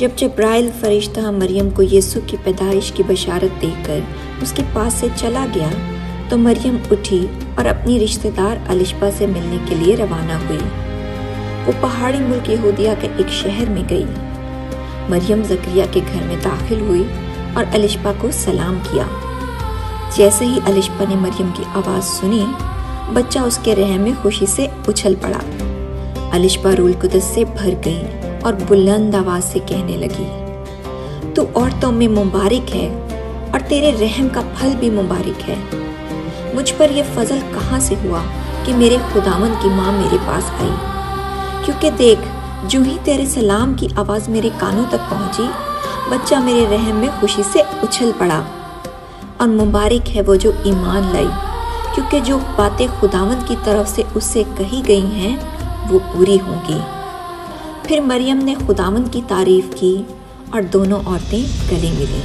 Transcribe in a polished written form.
जब जिब्राइल फरिश्ता मरियम को यीशु की पैदाइश की बशारत देकर उसके पास से चला गया तो मरियम उठी और अपनी रिश्तेदार अलिशबा से मिलने के लिए रवाना हुई। वो पहाड़ी मुल्क यहूदिया के एक शहर में गई। मरियम जकरिया के घर में दाखिल हुई और अलिशबा को सलाम किया। जैसे ही अलिशबा ने मरियम की आवाज़ सुनी, बच्चा उसके रहम में खुशी से उछल पड़ा। अलिशबा रूह कुदस से भर गई और बुलंद आवाज से कहने लगी, तू औरतों में मुबारक है और तेरे रहम का फल भी मुबारक है। मुझ पर यह फजल कहाँ से हुआ कि मेरे खुदावन की माँ मेरे पास आई, क्योंकि देख, जो ही तेरे सलाम की आवाज़ मेरे कानों तक पहुंची, बच्चा मेरे रहम में खुशी से उछल पड़ा। और मुबारक है वो जो ईमान लाई, क्योंकि जो बातें खुदावंद की तरफ से उससे कही गई हैं वो पूरी होंगी। फिर मरियम ने खुदावंद की तारीफ की और दोनों औरतें गले मिलीं।